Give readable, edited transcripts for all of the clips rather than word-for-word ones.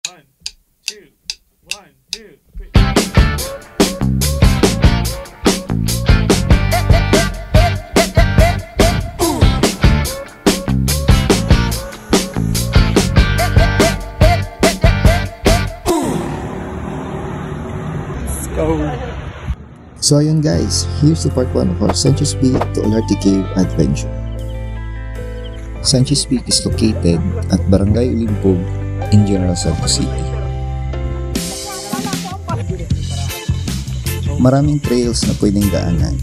One, two, one, two, three. So ayun guys, here's the part 1 of our Sanchez Peak to Olarte Cave adventure. Sanchez Peak is located at Barangay Ulimpog in General Santos City. Maraming trails na pwedeng daanan.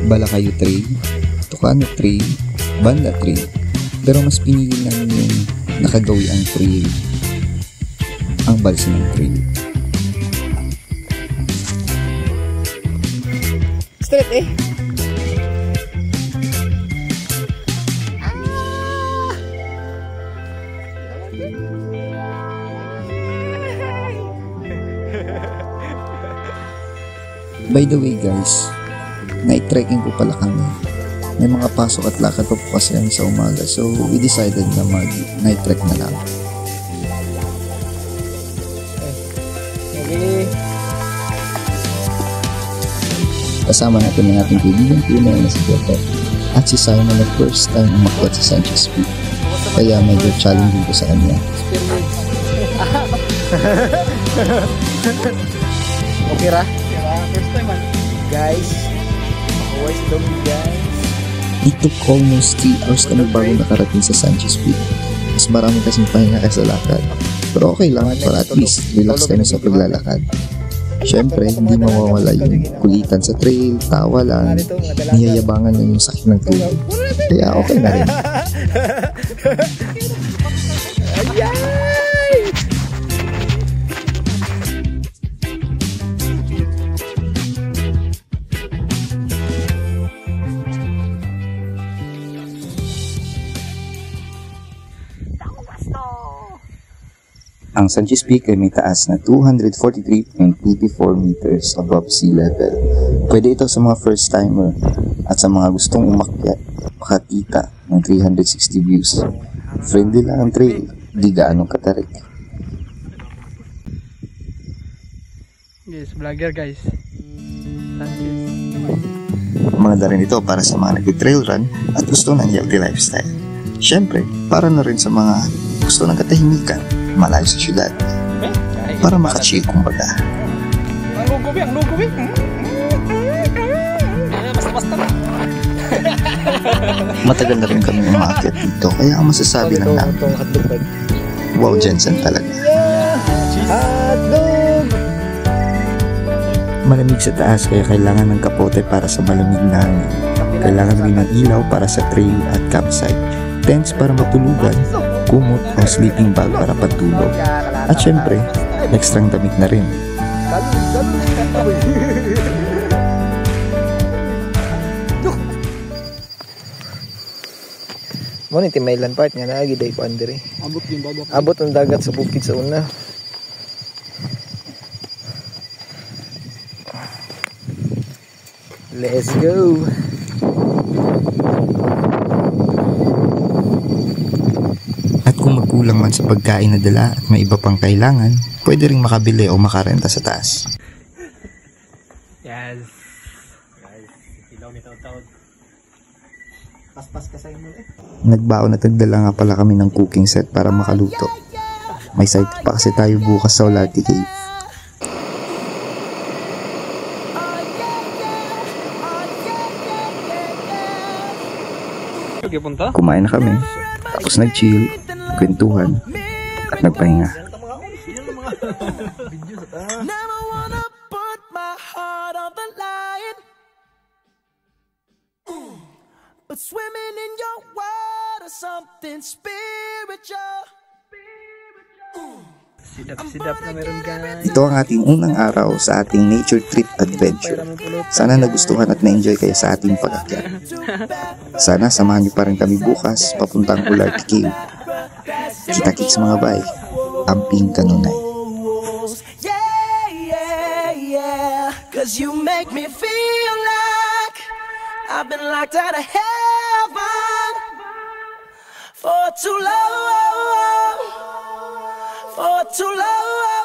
Balacayo Trail, Tucano Trail, Banda Trail, pero mas pinili namin yung nakagawiang trail, ang Balsinang Trail. Straight eh. By the way guys, night trekking po pala kami. May mga pasok at lakad pa po kasi kami sa umaga, so we decided na mag night trek na lang. Okay. Kasama natin ang ating kaibigan tunay na si Joto at si Simon na first time umakyat sa Sanchez Peak, kaya medyo challenging ko sa kanya. Okay ra? First time man. Guys, always don't be guys. It took almost 3 hours kami bago nakarating sa Sanchez Peak. Mas marami kasing pahinga kaysa lakad, pero okay lang para at least relax kami sa paglalakad. Siyempre, hindi mawawala yung kulitan sa trail, tawa lang, niyayabangan lang yung sakit ng tulog. Kaya okay na rin. Ang Sanchez Peak ay may taas na 243.84 meters above sea level. Pwede ito sa mga first timer at sa mga gustong umakyat, makakita ng 360 views. Friendly lang ang trail, di gaanong katarik. Yes, vlogger guys. Sanchez. Maganda rin ito para sa mga nag-trail run at gusto ng healthy lifestyle. Siyempre, para na rin sa mga gusto ng katahimikan, malayo sa syudad, para makachill kumbaga. Ang lugubi. Basta. Matagal na rin kami umakyat dito, kaya ang masasabi lang namin, wow Jensen talaga. Malamig sa taas kaya kailangan ng kapote para sa malamig na hangin. Kailangan rin ng ilaw para sa trail at campsite, tents para matulugan, kumot o sleeping bag para pagtulog. At syempre, ekstrang damit na rin. Mo ni Timaylan part nga naagi day ko andre. Abot ang dagat sa bukid sa una. Let's go. At kung magkulang man sa pagkain na dala at may iba pang kailangan, pwede ring makabili o makarenta sa taas. Yes. Guys, ilaw ni taw-taw. Paspas ka sa imo eh. Nagbaon at nagdala nga pala kami ng cooking set para makaluto. May site pa kasi tayo bukas sa Olarte Cave. Kumain na kami, tapos nag-chill, kwentuhan, at nagpahinga. But swimming in your water, something spiritual. Sidap na meron guys. Ito ang ating unang araw sa ating nature trip adventure. Sana nagustuhan at na-enjoy kayo sa ating pag-akyat. Sana samahan niyo pa rin kami bukas papuntang Olarte Cave. Kita-kits mga bay, amping kanunay. Yeah, 'cause you make me feel like I've been locked out of heaven for too long. for too long.